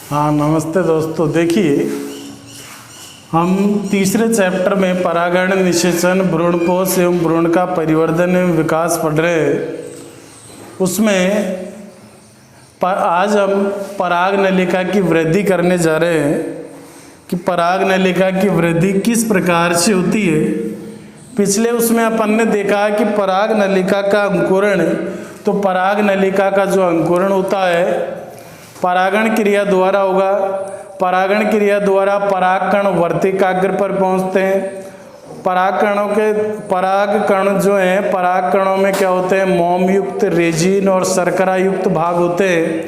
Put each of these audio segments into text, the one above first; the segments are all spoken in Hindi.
हाँ नमस्ते दोस्तों। देखिए हम तीसरे चैप्टर में परागण, निषेचन, भ्रूणपोष एवं भ्रूण का परिवर्धन एवं विकास पढ़ रहे हैं। उसमें आज हम पराग नलिका की वृद्धि करने जा रहे हैं कि पराग नलिका की वृद्धि किस प्रकार से होती है। पिछले उसमें अपन ने देखा कि पराग नलिका का अंकुरण, तो पराग नलिका का जो अंकुरण होता है परागण क्रिया द्वारा होगा। परागण क्रिया द्वारा परागकण वर्तिकाग्र पर पहुंचते हैं। परागकण जो हैं, परागकणों में क्या होते हैं, मोम युक्त, रेजिन और शर्करा युक्त भाग होते हैं,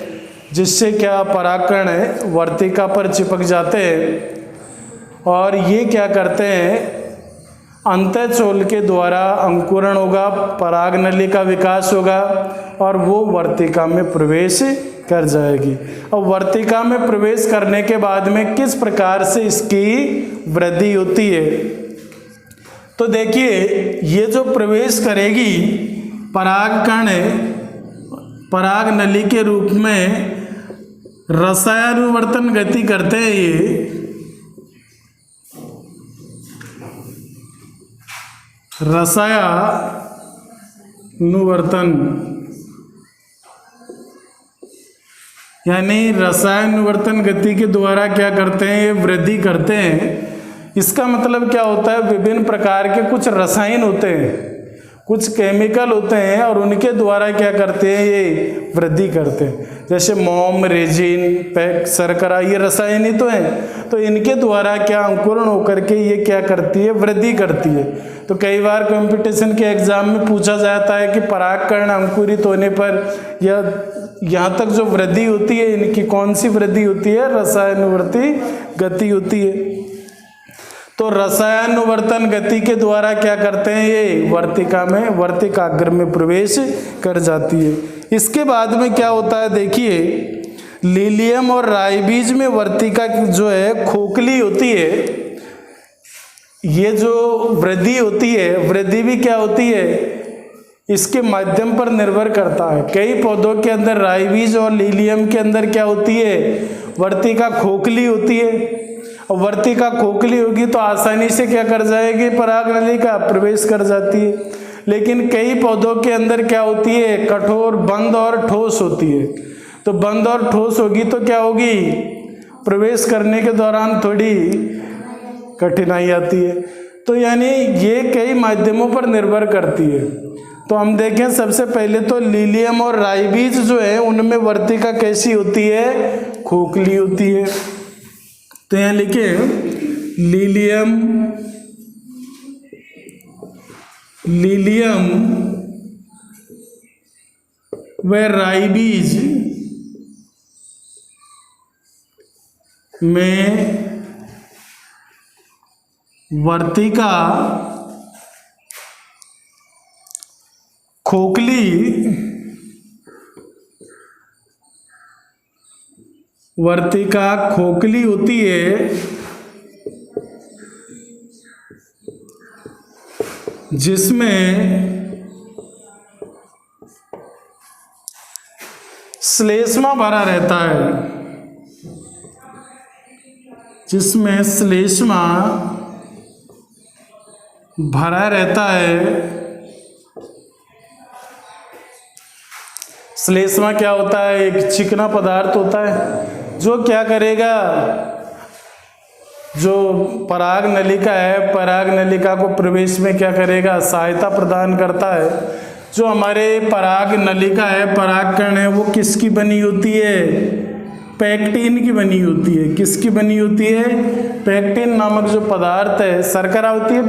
जिससे क्या परागकण वर्तिका पर चिपक जाते हैं और ये क्या करते हैं, अंतःचोल के द्वारा अंकुरण होगा, पराग नली का विकास होगा और वो वर्तिका में प्रवेश कर जाएगी। और वर्तिका में प्रवेश करने के बाद में किस प्रकार से इसकी वृद्धि होती है, तो देखिए ये जो प्रवेश करेगी परागकण पराग नली के रूप में रसायनुवर्तन गति करते हैं। ये रसायनुवर्तन यानी रसायनुवर्तन गति के द्वारा क्या करते हैं, ये वृद्धि करते हैं। इसका मतलब क्या होता है, विभिन्न प्रकार के कुछ रसायन होते हैं, कुछ केमिकल होते हैं और उनके द्वारा क्या करते हैं, ये वृद्धि करते हैं। जैसे मोम, रेजिन, शर्करा, ये रसायन ही तो हैं, तो इनके द्वारा क्या अंकुरण होकर के ये क्या करती है, वृद्धि करती है। तो कई बार कंपटीशन के एग्जाम में पूछा जाता है कि परागकण अंकुरित होने पर या यहाँ तक जो वृद्धि होती है इनकी कौन सी वृद्धि होती है, रसायनुवर्ती गति होती है। तो रसायनुवर्तन गति के द्वारा क्या करते हैं, ये वर्तिका में, वर्तिकाग्र में प्रवेश कर जाती है। इसके बाद में क्या होता है, देखिए लीलियम और राइबीज में वर्तिका जो है खोखली होती है। ये जो वृद्धि होती है, वृद्धि भी क्या होती है, इसके माध्यम पर निर्भर करता है। कई पौधों के अंदर राइबीज और लीलियम के अंदर क्या होती है, वर्तिका खोखली होती है। और वर्तिका खोखली होगी तो आसानी से क्या कर जाएगी, पराग नलिका प्रवेश कर जाती है। लेकिन कई पौधों के अंदर क्या होती है, कठोर, बंद और ठोस होती है। तो बंद और ठोस होगी तो क्या होगी, प्रवेश करने के दौरान थोड़ी कठिनाई आती है। तो यानी ये कई माध्यमों पर निर्भर करती है। तो हम देखें सबसे पहले तो लीलियम और राइबीज जो है उनमें वर्तिका कैसी होती है, खोखली होती है। तो यहाँ लिखे लीलियम व राइबीज में वर्तिका खोखली होती है, जिसमें श्लेष्मा भरा रहता है, जिसमें श्लेष्मा भरा रहता है। श्लेष्मा क्या होता है, एक चिकना पदार्थ होता है जो क्या करेगा, जो पराग नलिका है, पराग नलिका को प्रवेश में क्या करेगा, सहायता प्रदान करता है। जो हमारे पराग नलिका है, परागकण है, वो किसकी बनी होती है, पैक्टिन की बनी होती है। किसकी बनी होती है, पैक्टिन नामक जो पदार्थ है, शर्करा होती है,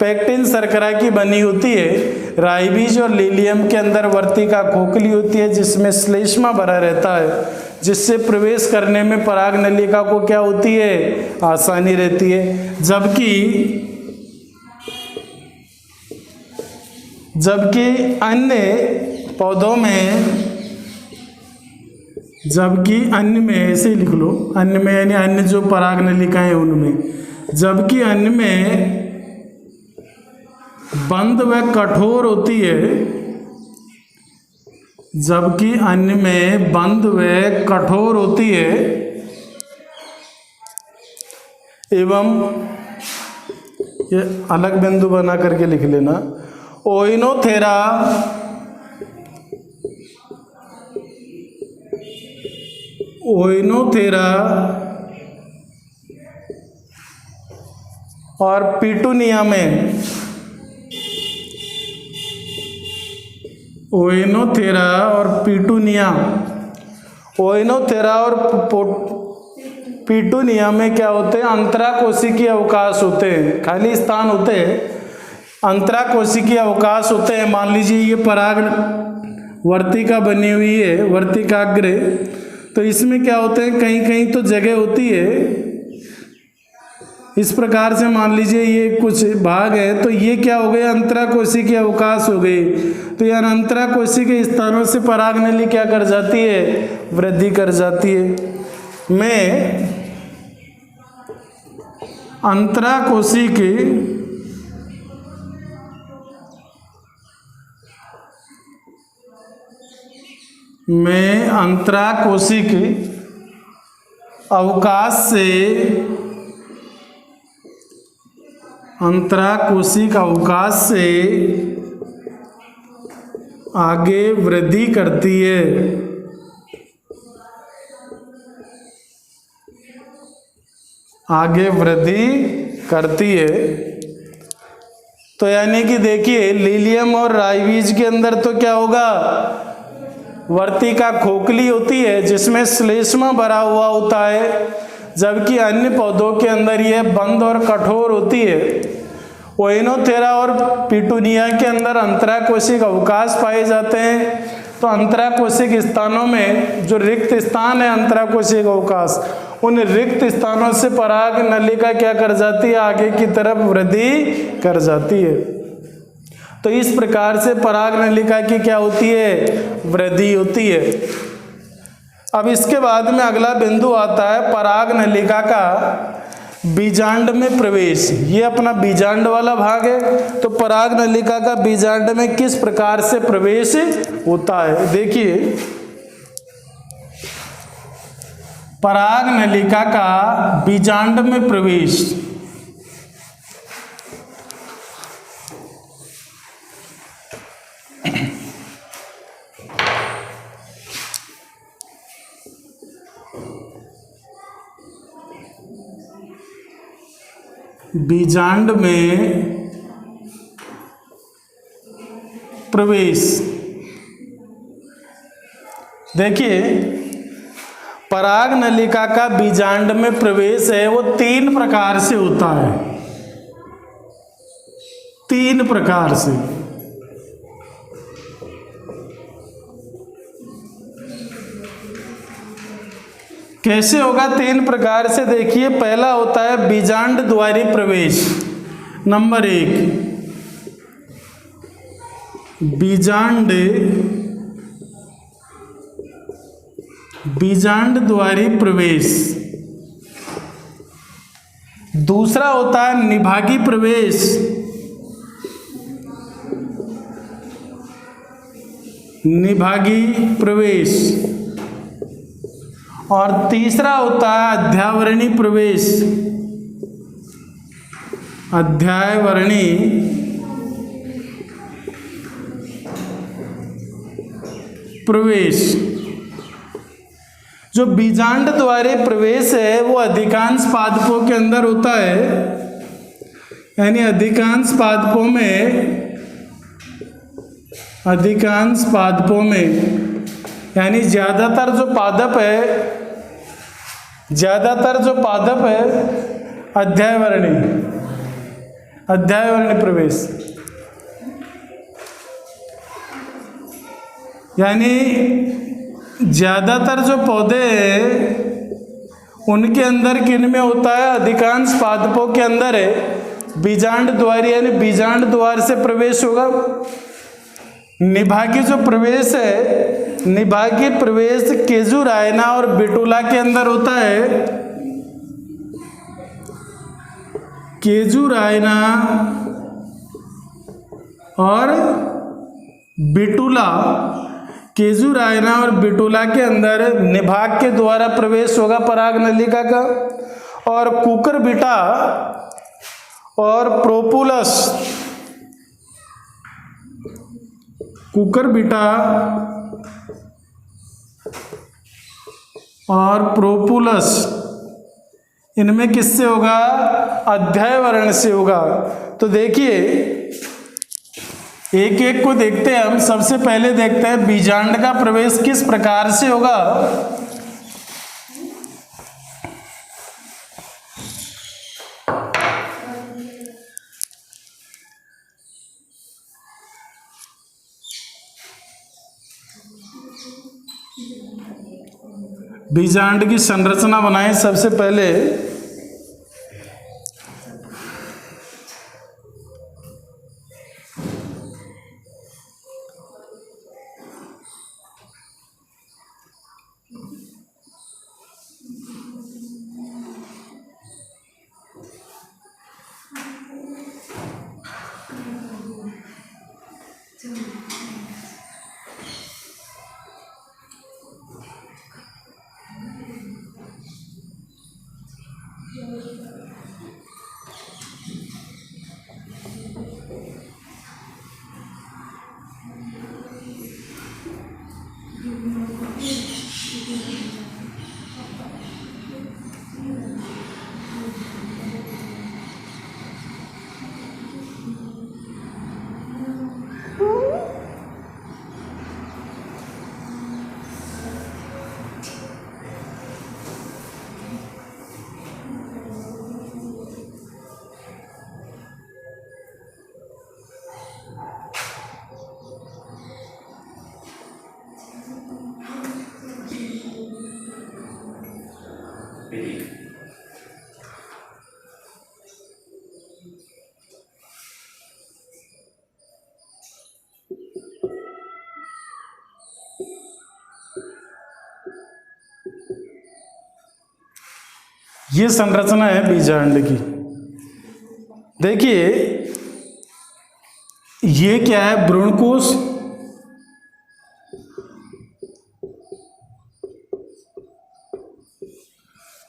पैक्टिन शर्करा की बनी होती है। राइबीज और लीलियम के अंदर वर्तिका खोखली होती है, जिसमें श्लेष्मा भरा रहता है, जिससे प्रवेश करने में पराग नलिका को क्या होती है, आसानी रहती है। जबकि अन्य पौधों में, जबकि अन्य में ऐसे ही लिख लो, अन्य में यानी अन्य जो पराग नलिकाएं उनमें, जबकि अन्य में बंद व कठोर होती है, जबकि अन्य में बंद व कठोर होती है, एवं, ये अलग बिंदु बना करके लिख लेना, ओइनोथेरा और पिटूनिया में, ओइनोथेरा और पिटूनिया, ओइनोथेरा और पिटूनिया में क्या होते हैं, अंतराकोशिकीय अवकाश होते हैं, खाली स्थान होते हैं, अंतराकोशिकीय अवकाश होते हैं। मान लीजिए ये पराग वर्तिका बनी हुई है, वर्तिकाग्र, तो इसमें क्या होते हैं, कहीं कहीं तो जगह होती है इस प्रकार से, मान लीजिए ये कुछ भाग है, तो ये क्या हो गए, अंतराकोशिकीय अवकाश हो गए। तो यार अंतराकोशिकीय स्थानों से पराग नली क्या कर जाती है, वृद्धि कर जाती है। में अंतराकोशिकीय अवकाश से, अंतराकोशिक अवकाश से आगे वृद्धि करती है। आगे वृद्धि करती है। तो यानी कि देखिए लीलियम और राइवीज के अंदर तो क्या होगा, वर्तिका खोखली होती है जिसमें श्लेष्मा भरा हुआ होता है, जबकि अन्य पौधों के अंदर ये बंद और कठोर होती है। ओइनोथेरा और पिटूनिया के अंदर अंतराकोशिक अवकाश पाए जाते हैं। तो अंतराकोशिक स्थानों में जो रिक्त स्थान है, अंतराकोशिक अवकाश, उन रिक्त स्थानों से पराग नलिका क्या कर जाती है, आगे की तरफ वृद्धि कर जाती है। तो इस प्रकार से पराग नलिका की क्या होती है, वृद्धि होती है। अब इसके बाद में अगला बिंदु आता है पराग नलिका का बीजांड में प्रवेश। ये अपना बीजांड वाला भाग है। तो पराग नलिका का बीजांड में किस प्रकार से प्रवेश होता है, देखिए पराग नलिका का बीजांड में प्रवेश। बीजांड में प्रवेश, देखिए पराग नलिका का बीजांड में प्रवेश है वो 3 प्रकार से होता है। 3 प्रकार से। कैसे होगा 3 प्रकार से, देखिए पहला होता है बीजांड द्वारी प्रवेश। नंबर 1 बीजांड द्वारी प्रवेश। दूसरा होता है निभागी प्रवेश। निभागी प्रवेश। और तीसरा होता है अध्यावरणी प्रवेश। अध्यावरणी प्रवेश। जो बीजांड द्वारे प्रवेश है वो अधिकांश पादपों के अंदर होता है, यानी अधिकांश पादपों में यानी ज्यादातर जो पादप है अध्यावरणी प्रवेश, यानी ज्यादातर जो पौधे हैं उनके अंदर किन में होता है, अधिकांश पादपों के अंदर है बीजांड द्वार, यानी बीजांड द्वार से प्रवेश होगा। निभागी जो प्रवेश है, निभागी प्रवेश केजुरायना और बिटुला के अंदर होता है। केजुरायना और बिटुला, केजुरायना और बिटुला के अंदर निभाग के द्वारा प्रवेश होगा पराग नलिका का। और कुकुरबिटा और प्रोपुलस, कुकुरबिटा और प्रोपुलस, इनमें किससे होगा? अध्यायवरण से होगा। तो देखिए एक एक को देखते हैं हम। सबसे पहले देखते हैं बीजांड का प्रवेश किस प्रकार से होगा। बीजांड की संरचना बनाएं सबसे पहले। ये संरचना है बीजांड की। देखिए ये क्या है? भ्रूणकोश।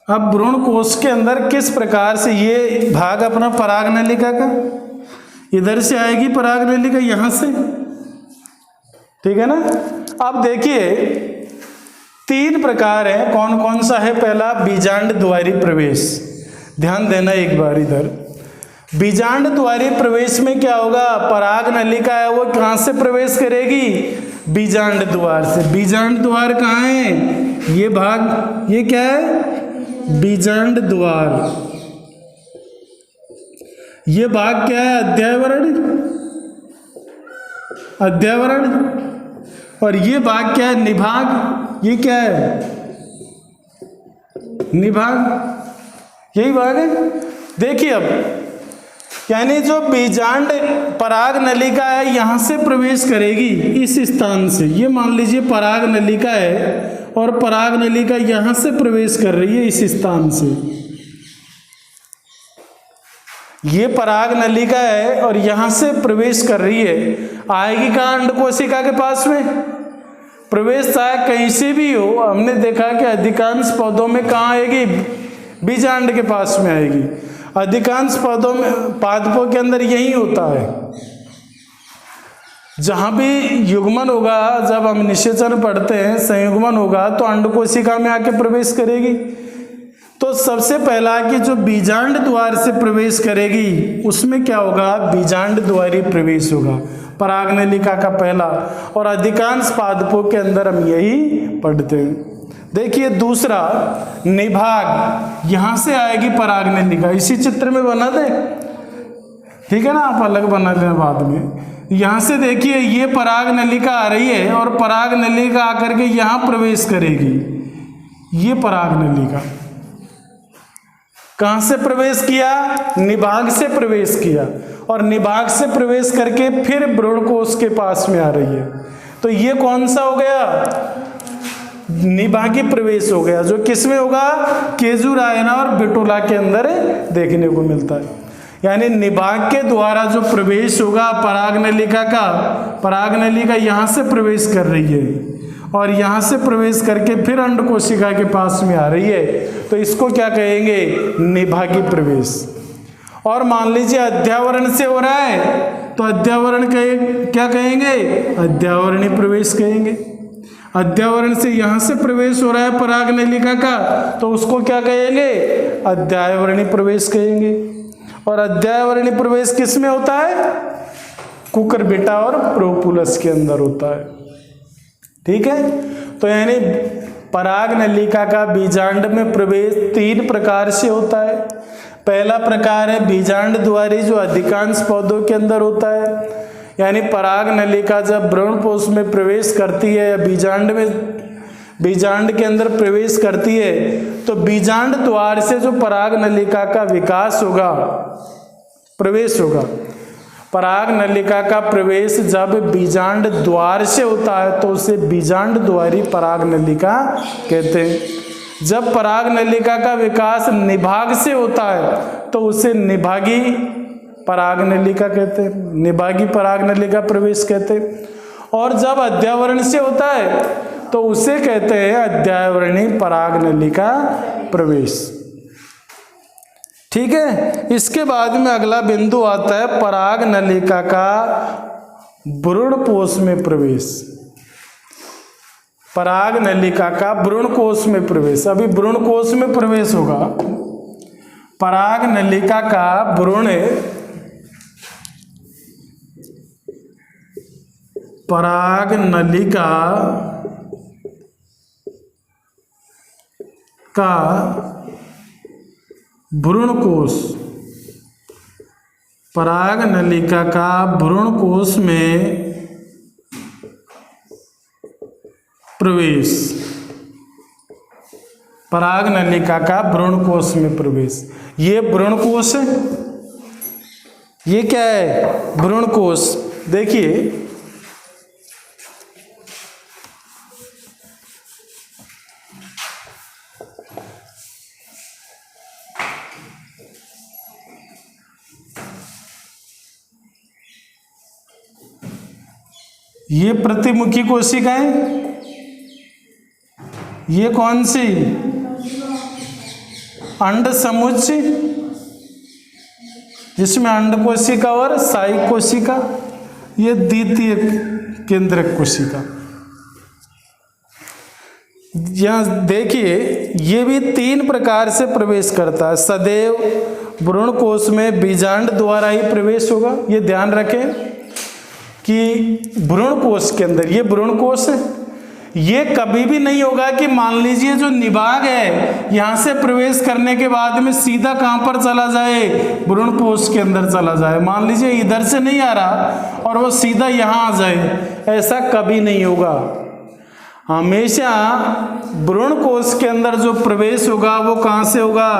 अब भ्रूणकोश के अंदर किस प्रकार से ये भाग अपना परागनलिका का, इधर से आएगी परागनलिका, यहां से, ठीक है ना। अब देखिए 3 प्रकार है। कौन कौन सा है? पहला बीजांड द्वारी प्रवेश। ध्यान देना एक बार इधर। बीजांड द्वारी प्रवेश में क्या होगा? परागनलिका है वो कहां से प्रवेश करेगी? बीजांड द्वार से। बीजांड द्वार कहाँ है? ये भाग, ये क्या है? बीजांड द्वार। ये भाग क्या है? अध्यावरण, अध्यावरण। और ये भाग क्या है? निभाग। ये क्या है? निभाग। यही भाग है। देखिए अब यानी जो बीजांड पराग नलिका है यहां से प्रवेश करेगी, इस स्थान से। ये मान लीजिए पराग नलिका है और पराग नलिका यहां से प्रवेश कर रही है, इस स्थान से। ये पराग नलिका है और यहां से प्रवेश कर रही है। आएगी कहाँ? अंडकोशिका के पास में। प्रवेश चाहे कहीं से भी हो, हमने देखा कि अधिकांश पौधों में कहाँ आएगी? बीजांड के पास में आएगी। अधिकांश पौधों में, पादपों के अंदर यही होता है। जहां भी युग्मन होगा, जब हम निषेचन पढ़ते हैं, संयुग्मन होगा तो अंडकोशिका में आके प्रवेश करेगी। तो सबसे पहला कि जो बीजांड द्वार से प्रवेश करेगी उसमें क्या होगा? बीजांड द्वारी प्रवेश होगा, परागनलिका का पहला। और अधिकांश पादपों के अंदर हम यही पढ़ते हैं। देखिए दूसरा निभाग, यहां से आएगी परागनलिका। इसी चित्र में बना दे, ठीक है ना, आप अलग बना लेना बाद में। यहां से देखिए ये परागनलिका आ रही है और परागनलिका आकर के यहां प्रवेश करेगी। ये परागनलिका कहां से प्रवेश किया? निभाग से प्रवेश किया। और निभाग से प्रवेश करके फिर भ्रूणकोश के पास में आ रही है। तो ये कौन सा हो गया? निभागी प्रवेश हो गया, जो किसमें होगा? केजुरायना और बिटोला के अंदर देखने को मिलता है। यानी निभाग के द्वारा जो प्रवेश होगा परागनलिका का, परागनलिका यहां से प्रवेश कर रही है और यहाँ से प्रवेश करके फिर अंड कोशिका के पास में आ रही है, तो इसको क्या कहेंगे? निभागी प्रवेश। और मान लीजिए अध्यावरण से हो रहा है तो अध्यावरण क्या कहेंगे? अध्यावरणीय प्रवेश कहेंगे। अध्यावरण से यहाँ से प्रवेश हो रहा है पराग नलिका का, तो उसको क्या कहेंगे? अध्यावरणीय प्रवेश कहेंगे। और अध्यावरणीय प्रवेश किस में होता है? कुकुरबिटा और प्रोपुलस के अंदर होता है। ठीक है, तो यानी पराग नलिका का बीजांड में प्रवेश 3 प्रकार से होता है। पहला प्रकार है बीजांड द्वारी, जो अधिकांश पौधों के अंदर होता है। यानी पराग नलिका जब भ्रूणपोष में प्रवेश करती है या बीजांड के अंदर प्रवेश करती है, तो बीजांड द्वार से जो पराग नलिका का विकास होगा, प्रवेश होगा। पराग नलिका का प्रवेश जब बीजांड द्वार से होता है तो उसे बीजांड द्वारी पराग नलिका कहते हैं। जब पराग नलिका का विकास निभाग से होता है तो उसे निभागी पराग नलिका कहते हैं, निभागी पराग नलिका प्रवेश कहते हैं। और जब अध्यावरण से होता है तो उसे कहते हैं अध्यावरणीय पराग नलिका प्रवेश। ठीक है, इसके बाद में अगला बिंदु आता है पराग नलिका का भ्रूणपोष में प्रवेश। पराग नलिका का भ्रूणकोश में प्रवेश। अभी भ्रूणकोश में प्रवेश होगा। पराग नलिका का पराग नलिका का भ्रूणकोश, पराग नलिका का भ्रूणकोश में प्रवेश। पराग नलिका का भ्रूणकोश में प्रवेश। ये भ्रूणकोश है, ये क्या है? भ्रूणकोश। देखिए ये प्रतिमुखी कोशिकाएं, ये कौन सी? अंड समुच्चय, जिसमें अंड कोशिका और सहायक कोशिका, ये द्वितीय केंद्रक कोशिका। यहाँ देखिए ये भी 3 प्रकार से प्रवेश करता है। सदैव भ्रूणकोश में बीजांड द्वारा ही प्रवेश होगा। ये ध्यान रखें कि भ्रूणकोश के अंदर, ये भ्रूणकोश है, ये कभी भी नहीं होगा कि मान लीजिए जो निभाग है यहाँ से प्रवेश करने के बाद में सीधा कहाँ पर चला जाए? भ्रूणकोश के अंदर चला जाए। मान लीजिए इधर से नहीं आ रहा और वो सीधा यहाँ आ जाए, ऐसा कभी नहीं होगा। हमेशा भ्रूणकोश के अंदर जो प्रवेश होगा वो कहाँ से होगा?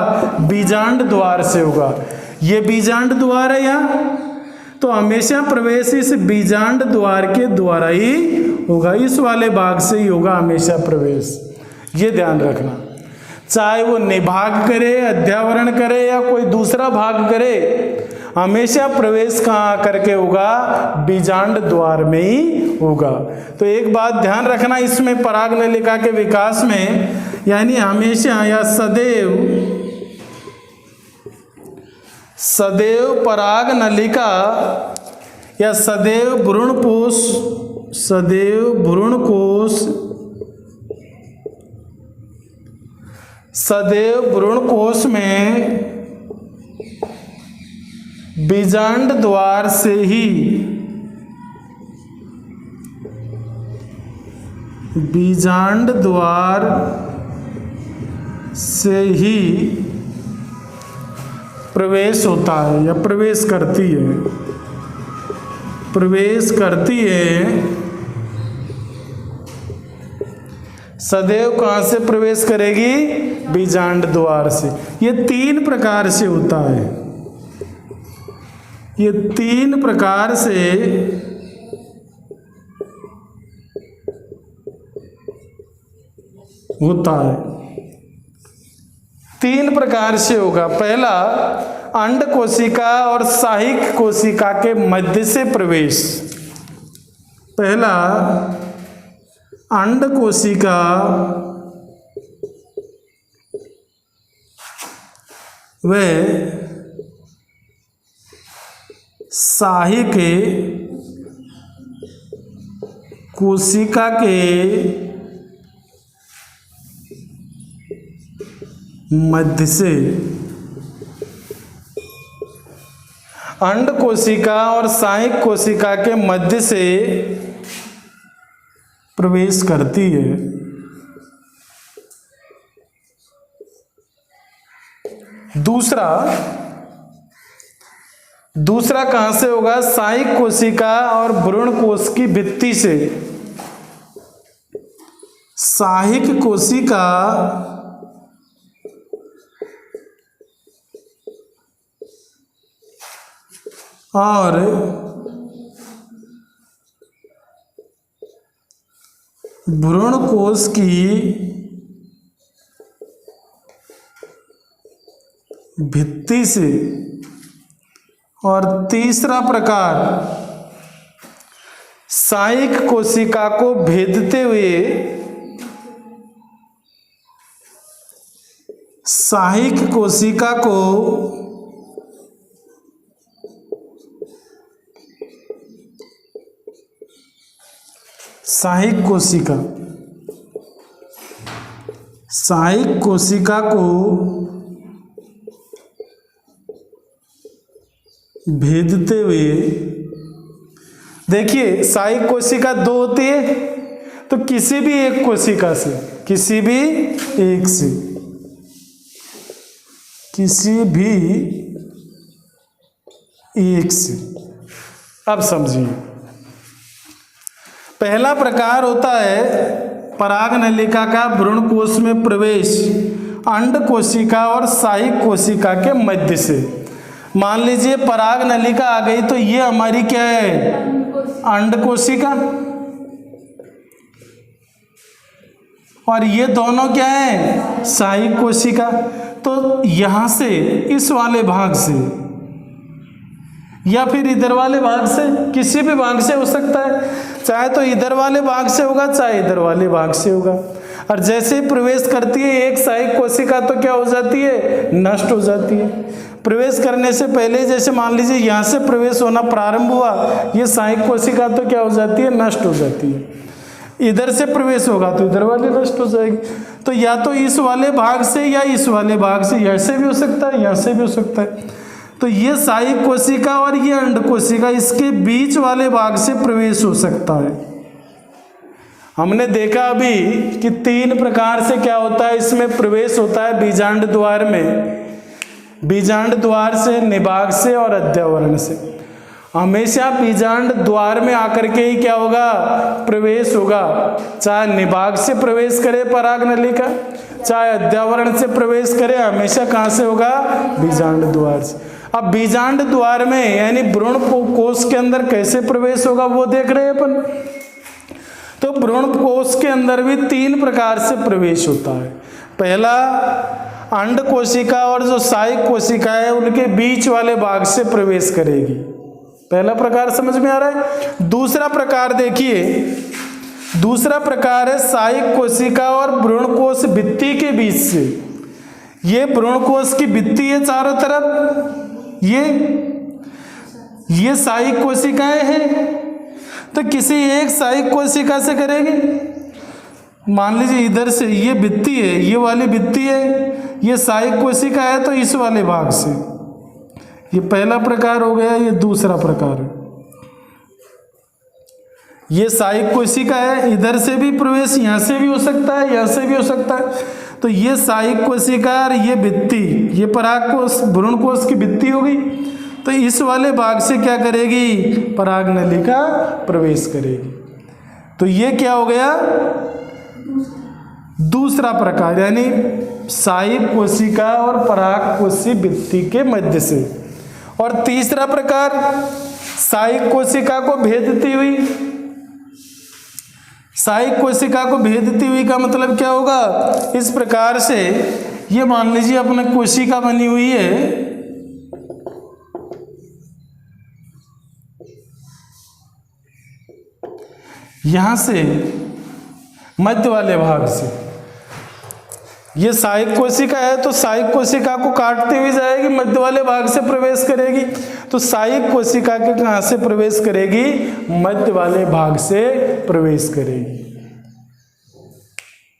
बीजांड द्वार से होगा। ये बीजांड द्वार है यहाँ, तो हमेशा प्रवेश इस बीजांड द्वार के द्वारा ही होगा, इस वाले भाग से ही होगा हमेशा प्रवेश। ये ध्यान रखना, चाहे वो निभाग करे, अध्यावरण करे या कोई दूसरा भाग करे, हमेशा प्रवेश कहाँ करके होगा? बीजांड द्वार में ही होगा। तो एक बात ध्यान रखना इसमें पराग नलिका के विकास में, यानी हमेशा या सदैव पराग नलिका या सदैव भ्रूणकोश में बीजांड द्वार से ही प्रवेश होता है या प्रवेश करती है। सदैव कहाँ से प्रवेश करेगी? बीजांड द्वार से। ये 3 प्रकार से होता है, ये 3 प्रकार से होता है, 3 प्रकार से होगा। पहला, अंड कोशिका और सहायक कोशिका के मध्य से प्रवेश। पहला, अंड कोशिका व साहिक कोशिका के मध्य से, अंड कोशिका और साहिक कोशिका के मध्य से प्रवेश करती है। दूसरा कहां से होगा? साहिक कोशिका और भ्रूण कोश की भित्ति से। साहिक कोशिका और भ्रूण कोश की भित्ति से। और तीसरा प्रकार, साहिक कोशिका को भेदते हुए साहिक कोशिका को साहिक कोशिका को भेदते हुए, देखिए साहिक कोशिका दो होती है, तो किसी भी एक कोशिका से, किसी भी एक से। अब समझिए, पहला प्रकार होता है पराग नलिका का भ्रूण कोश में प्रवेश अंड कोशिका और साहिक कोशिका के मध्य से। मान लीजिए पराग नलिका आ गई, तो ये हमारी क्या है? अंड कोशिका, और ये दोनों क्या है? साहिक कोशिका। तो यहां से, इस वाले भाग से या फिर इधर वाले भाग से, किसी भी भाग से हो सकता है, चाहे तो इधर वाले भाग से होगा, चाहे इधर वाले भाग से होगा। और जैसे ही प्रवेश करती है एक साहिक कोशिका, तो क्या हो जाती है? नष्ट हो जाती है। प्रवेश करने से पहले, जैसे मान लीजिए यहाँ से प्रवेश होना प्रारंभ हुआ, ये साहिक कोशिका तो क्या हो जाती है? नष्ट हो जाती है। इधर से प्रवेश होगा तो इधर वाले नष्ट हो जाएगी। तो या तो इस वाले भाग से या इस वाले भाग से, ऐसे भी हो सकता है, यहाँ से भी हो सकता है। तो ये साहिक कोशिका और ये अंड कोशिका, इसके बीच वाले भाग से प्रवेश हो सकता है। हमने देखा अभी कि 3 प्रकार से क्या होता है, इसमें प्रवेश होता है बीजांड द्वार में। बीजांड द्वार से, निभाग से और अध्यावरण से। हमेशा बीजांड द्वार में आकर के ही क्या होगा? प्रवेश होगा। चाहे निभाग से प्रवेश करे पराग नलिका, चाहे अध्यावरण से प्रवेश करे, हमेशा कहाँ से होगा? बीजांड द्वार से। अब बीजांड द्वार में यानी भ्रूण कोश के अंदर कैसे प्रवेश होगा वो देख रहे हैं अपन। तो भ्रूण कोश के अंदर भी 3 प्रकार से प्रवेश होता है। पहला, अंड कोशिका और जो साहिक कोशिका है उनके बीच वाले भाग से प्रवेश करेगी। पहला प्रकार समझ में आ रहा है। दूसरा प्रकार देखिए, दूसरा प्रकार है साहिक कोशिका और भ्रूण कोश भित्ति के बीच से। ये भ्रूण कोश की भित्ति है चारों तरफ, ये साहिक कोशिकाएं हैं। तो किसी एक साहिक कोशिका से करेंगे। मान लीजिए इधर से ये भित्ति है, ये वाली भित्ति है, ये साहिक कोशिका है, तो इस वाले भाग से। ये पहला प्रकार हो गया, ये दूसरा प्रकार है। ये साहिक कोशिका है, इधर से भी प्रवेश यहाँ से भी हो सकता है, यहाँ से भी हो सकता है। तो ये साहिक कोशिका और ये भित्ति, ये पराग कोश भ्रूण कोश की भित्ति होगी। तो इस वाले भाग से क्या करेगी? पराग नलिका प्रवेश करेगी। तो ये क्या हो गया? दूसरा प्रकार, यानी साहिक कोशिका और पराग कोशी भित्ति के मध्य से। और तीसरा प्रकार, साहिक कोशिका को भेदती हुई। साहिक कोशिका को भेदती हुई का मतलब क्या होगा? इस प्रकार से, ये मान लीजिए अपने कोशिका बनी हुई है, यहां से मध्य वाले भाग से। ये सहायक कोशिका है तो सहायक कोशिका को काटते हुए जाएगी, मध्य वाले भाग से प्रवेश करेगी। तो सहायक कोशिका के कहाँ से प्रवेश करेगी? मध्य वाले भाग से प्रवेश करेगी।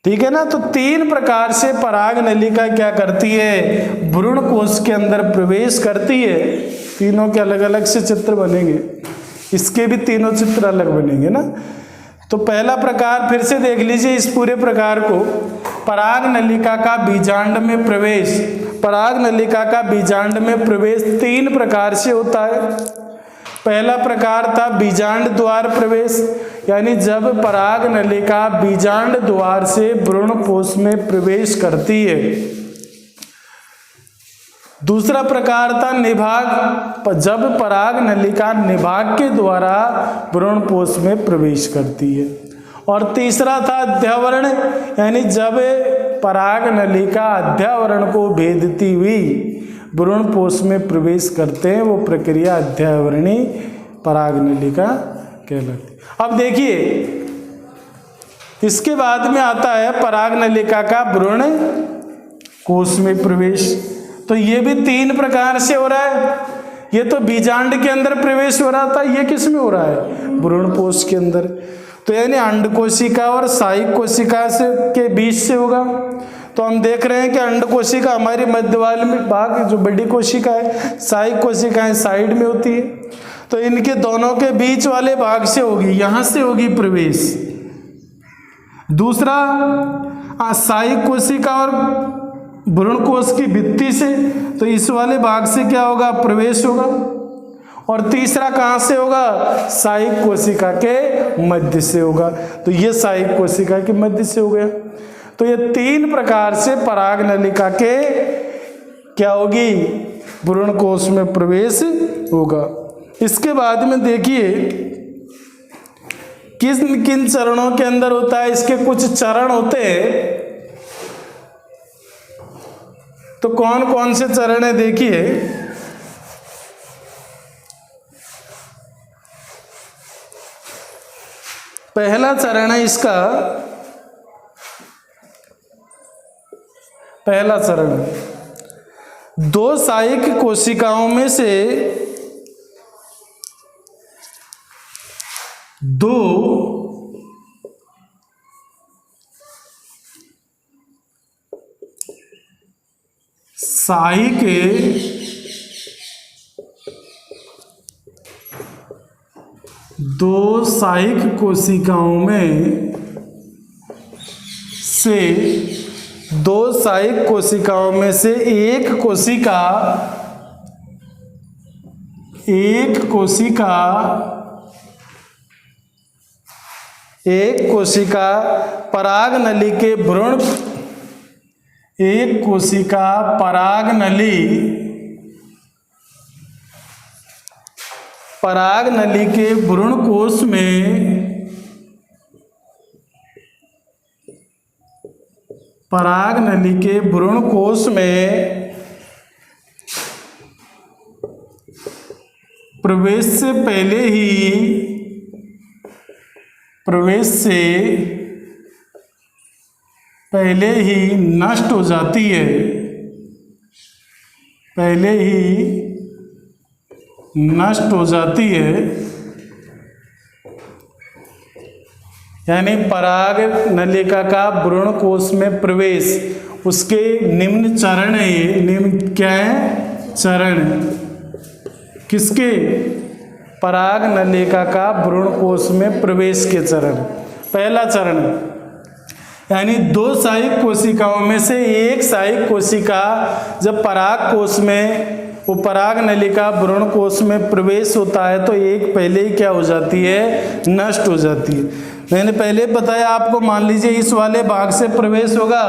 ठीक है ना। तो 3 प्रकार से पराग नलिका क्या करती है? भ्रूण कोश के अंदर प्रवेश करती है। तीनों के अलग अलग से चित्र बनेंगे, इसके भी तीनों चित्र अलग बनेंगे ना। तो पहला प्रकार फिर से देख लीजिए इस पूरे प्रकार को। पराग नलिका का बीजांड में प्रवेश। पराग नलिका का बीजांड में प्रवेश 3 प्रकार से होता है। पहला प्रकार था बीजांड द्वार प्रवेश, यानी जब पराग नलिका बीजांड द्वार से भ्रूण कोश में प्रवेश करती है। दूसरा प्रकार था निभाग, जब पराग नलिका निभाग के द्वारा भ्रूण कोश में प्रवेश करती है। और तीसरा था अध्यावरण, यानी जब पराग नलिका अध्यावरण को भेदती हुई भ्रूण कोश में प्रवेश करते हैं, वो प्रक्रिया अध्यावरणी पराग नलिका कहलाती है। अब देखिए इसके बाद में आता है पराग नलिका का भ्रूण कोश में प्रवेश। तो ये भी 3 प्रकार से हो रहा है। ये तो बीजांड के अंदर प्रवेश हो रहा था, ये किस में हो रहा है? भ्रूण कोश के अंदर। तो यानी अंड कोशिका और सहायक कोशिका से के बीच से होगा। तो हम देख रहे हैं कि अंड कोशिका हमारी मध्य वाले में भाग जो बड़ी कोशिका है, सहायक कोशिकाएं साइड में होती है। तो इनके दोनों के बीच वाले भाग से होगी, यहां से होगी प्रवेश। दूसरा सहायक कोशिका और भ्रूण कोश की भित्ति से, तो इस वाले भाग से क्या होगा? प्रवेश होगा। और तीसरा कहाँ से होगा? सहायक कोशिका के मध्य से होगा। तो ये सहायक कोशिका के मध्य से हो गया। तो ये 3 प्रकार से पराग नलिका के क्या होगी? भ्रूण कोश में प्रवेश होगा। इसके बाद में देखिए किन किन चरणों के अंदर होता है। इसके कुछ चरण होते हैं। तो कौन कौन से चरण है देखिए। पहला चरण है इसका, पहला चरण 2 सहायक कोशिकाओं में से 2 सहायक कोशिकाओं में से 2 सहायक कोशिकाओं में से एक कोशिका पराग नली के भ्रूण, एक कोशिका पराग नली के भ्रूण कोश में पराग नली के भ्रूण कोश में प्रवेश से पहले ही नष्ट हो जाती है, यानी पराग नलिका का भ्रूण कोश में प्रवेश, उसके निम्न चरण है। ये निम्न क्या है? चरण। किसके? पराग नलिका का भ्रूण कोश में प्रवेश के चरण। पहला चरण यानी 2 सहायक कोशिकाओं में से एक सहायक कोशिका जब पराग कोश में, वो पराग नलिका भ्रूण कोश में प्रवेश होता है तो एक पहले ही क्या हो जाती है? नष्ट हो जाती है। मैंने पहले बताया आपको, मान लीजिए इस वाले भाग से प्रवेश होगा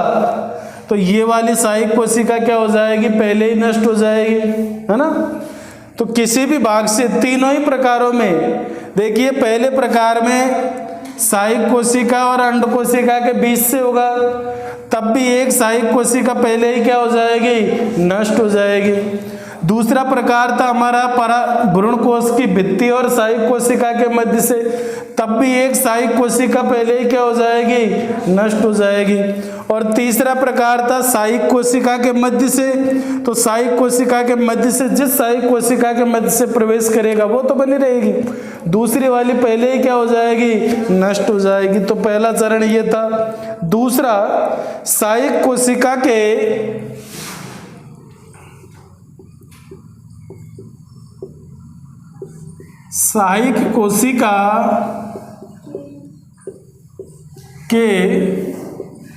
तो ये वाली सहायक कोशिका क्या हो जाएगी? पहले ही नष्ट हो जाएगी, है ना। तो किसी भी भाग से, तीनों ही प्रकारों में देखिए, पहले प्रकार में सहायक कोशिका और अंड कोशिका के बीच से होगा, तब भी एक सहायक कोशिका पहले ही क्या हो जाएगी? नष्ट हो जाएगी। दूसरा प्रकार था हमारा भ्रूण कोश की भित्ति और सहायक कोशिका के मध्य से, तब भी एक सहायक कोशिका पहले ही क्या हो जाएगी, नष्ट हो जाएगी। और तीसरा प्रकार था सहायक कोशिका के मध्य से, तो सहायक कोशिका के मध्य से जिस सहायक कोशिका के मध्य से प्रवेश करेगा वो तो बनी रहेगी, दूसरी वाली पहले ही क्या हो जाएगी, नष्ट हो जाएगी। तो पहला चरण ये था। दूसरा, सहायक कोशिका के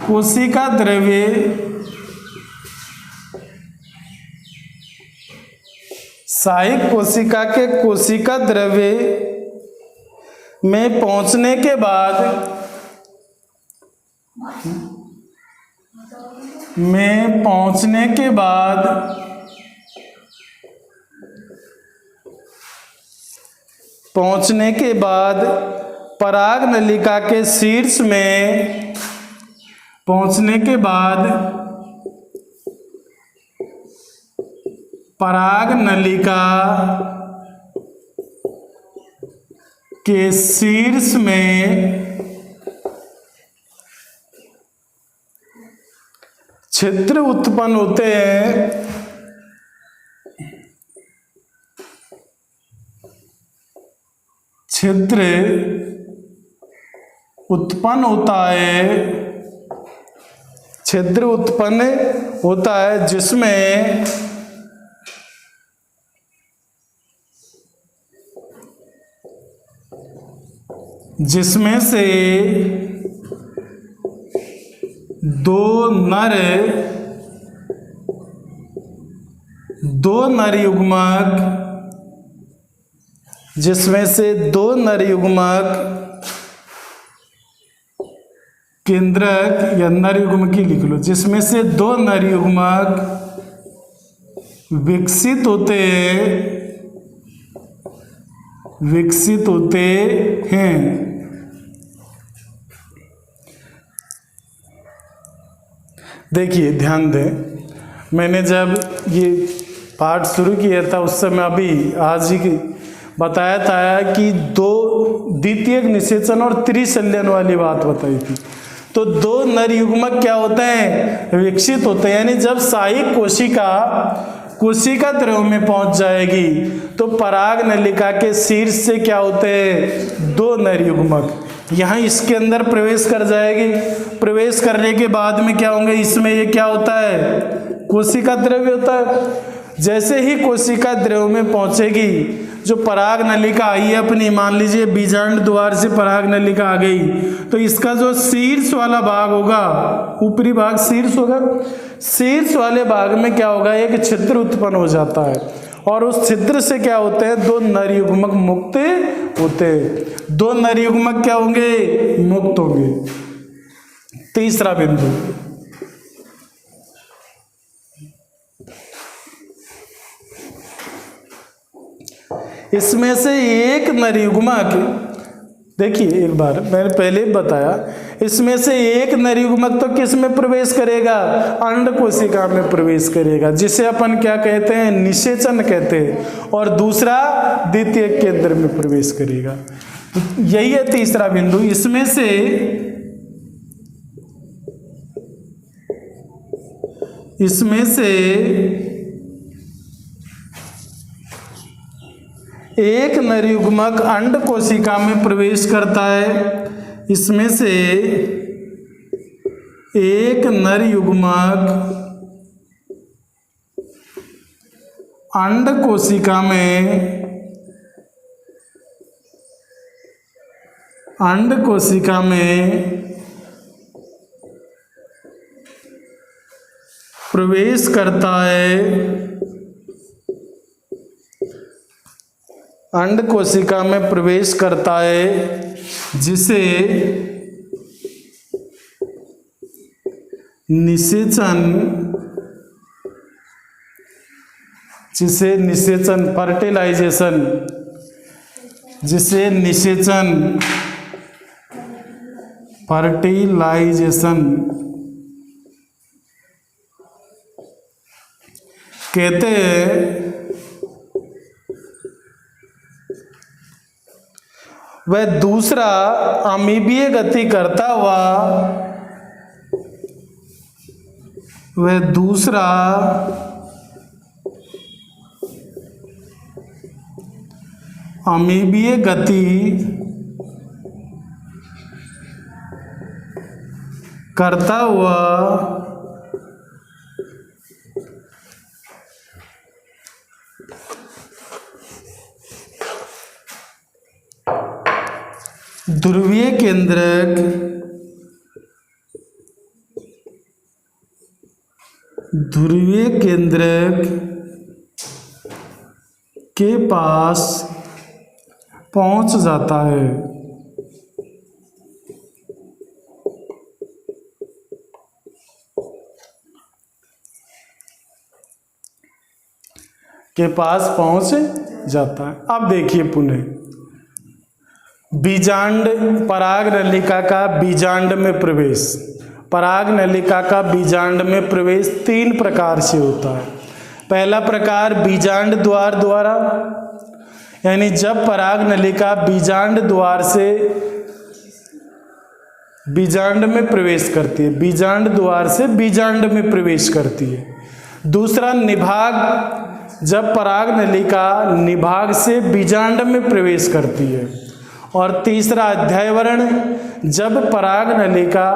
कोशिका द्रव्य सहायक कोशिका के कोशिका द्रव्य में पहुंचने के बाद पराग नलिका के शीर्ष में पराग नलिका के शीर्ष में छिद्र उत्पन्न होते हैं। छिद्र उत्पन्न होता है जिसमें से दो नर युग्मक केंद्रक या नर युग्म की लिख लो, जिसमें से दो नर युग्मक विकसित होते हैं। देखिए ध्यान दें, मैंने जब ये पाठ शुरू किया था उस समय अभी आज ही बताया था कि दो द्वितीयक निषेचन और त्रिशल्यन वाली बात बताई थी। तो दो नर युग्मक क्या होते हैं, विकसित होते हैं। यानी जब सहायक कोशिका द्रव्य में पहुंच जाएगी तो पराग नलिका के शीर्ष से क्या होते हैं, दो नर युग्मक यहाँ इसके अंदर प्रवेश कर जाएगी। प्रवेश करने के बाद में क्या होंगे, इसमें ये क्या होता है, कोशिका द्रव्य होता है। जैसे ही कोशिका द्रव्य में पहुंचेगी, जो पराग नलिका आई है अपनी, मान लीजिए बीजांड द्वार से पराग नलिका आ गई, तो इसका जो शीर्ष वाला भाग होगा, ऊपरी भाग शीर्ष होगा, शीर्ष वाले भाग में क्या होगा, एक छिद्र उत्पन्न हो जाता है और उस छिद्र से क्या होते हैं, दो नर युग्मक मुक्त होते हैं। दो नर युग्मक क्या होंगे, मुक्त होंगे। तीसरा बिंदु, इसमें से एक नर युग्मक, देखिए एक बार मैंने पहले बताया, इसमें से एक नर युग्मक तो किस में प्रवेश करेगा, अंड कोशिका में प्रवेश करेगा, जिसे अपन क्या कहते हैं, निषेचन कहते हैं, और दूसरा द्वितीयक केंद्र में प्रवेश करेगा। तो यही है तीसरा बिंदु। इसमें से एक नर युग्मक अंड कोशिका में प्रवेश करता है। इसमें से एक नर युग्मक अंड कोशिका में प्रवेश करता है। अंड कोशिका में प्रवेश करता है, जिसे निषेचन फर्टिलाइजेशन कहते हैं। वह दूसरा अमीबीय गति करता हुआ अमीबीय गति करता हुआ ध्रुवीय केंद्रक के पास पहुंच जाता है। अब देखिए पुनः बीजांड पराग नलिका का बीजांड में प्रवेश। पराग नलिका का बीजांड में प्रवेश 3 प्रकार से होता है। पहला प्रकार बीजांड द्वार द्वारा, यानी जब पराग नलिका बीजांड द्वार से बीजांड में प्रवेश करती है, बीजांड द्वार से बीजांड में प्रवेश करती है। दूसरा निभाग, जब पराग नलिका निभाग से बीजांड में प्रवेश करती है। और तीसरा अध्यावरण, जब पराग नलिका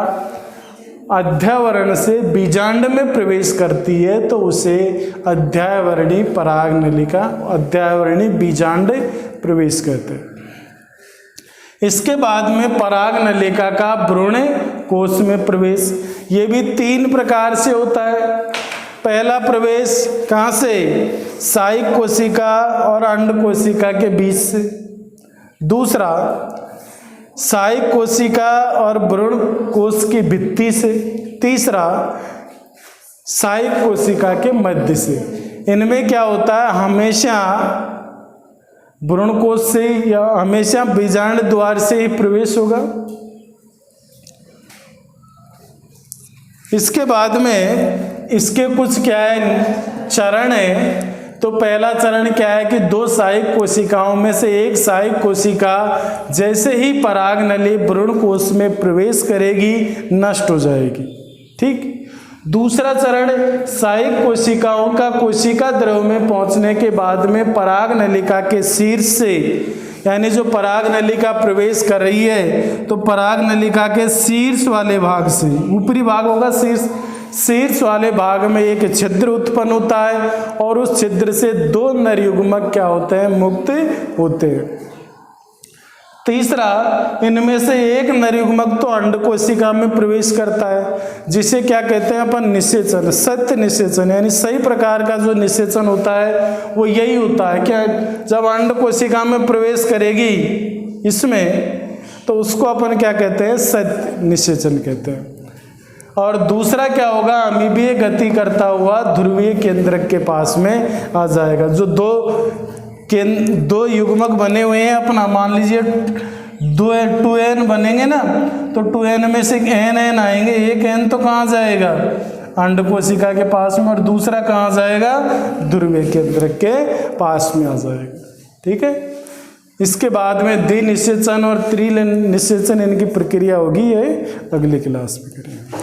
अध्यावरण से बीजांड में प्रवेश करती है तो उसे अध्यावरणी पराग नलिका, अध्यावरणी बीजांड प्रवेश कहते हैं। इसके बाद में पराग नलिका का भ्रूण कोश में प्रवेश, ये भी 3 प्रकार से होता है। पहला प्रवेश कहाँ से? साइक कोशिका और अंड कोशिका के बीच से। दूसरा साइक कोशिका और भ्रूण कोश की भित्ति से। तीसरा साइक कोशिका के मध्य से। इनमें क्या होता है, हमेशा भ्रूण कोश से या हमेशा बीजांड द्वार से ही प्रवेश होगा। इसके बाद में इसके कुछ क्या है चरण है। तो पहला चरण क्या है कि 2 सहायक कोशिकाओं में से एक सहायक कोशिका जैसे ही पराग नली भ्रूण कोश में प्रवेश करेगी नष्ट हो जाएगी। ठीक। दूसरा चरण सहायक कोशिकाओं का कोशिका द्रव में पहुंचने के बाद में पराग नलिका के शीर्ष से, यानी जो पराग नलिका प्रवेश कर रही है तो पराग नलिका के शीर्ष वाले भाग से, ऊपरी भाग होगा शीर्ष वाले भाग में एक छिद्र उत्पन्न होता है और उस छिद्र से 2 नर युग्मक क्या होते हैं, मुक्त होते हैं। तीसरा, इनमें से एक नर युग्मक तो अंड कोशिका में प्रवेश करता है, जिसे क्या कहते हैं अपन, निषेचन, सत्य निषेचन, यानी सही प्रकार का जो निषेचन होता है वो यही होता है क्या, जब अंड कोशिका में प्रवेश करेगी इसमें तो उसको अपन क्या कहते हैं, सत्य निषेचन कहते हैं। और दूसरा क्या होगा, अमीबीय गति करता हुआ ध्रुवीय केंद्रक के पास में आ जाएगा। जो 2 युग्मक बने हुए हैं अपना, मान लीजिए 2n बनेंगे ना, तो 2n में से n आएंगे। एक n तो कहाँ जाएगा, अंड कोशिका के पास में, और दूसरा कहाँ जाएगा, ध्रुवीय केंद्रक के पास में आ जाएगा। ठीक है। इसके बाद में द्विनिषेचन और त्रिनिषेचन इनकी प्रक्रिया होगी, ये अगली क्लास में करेंगे।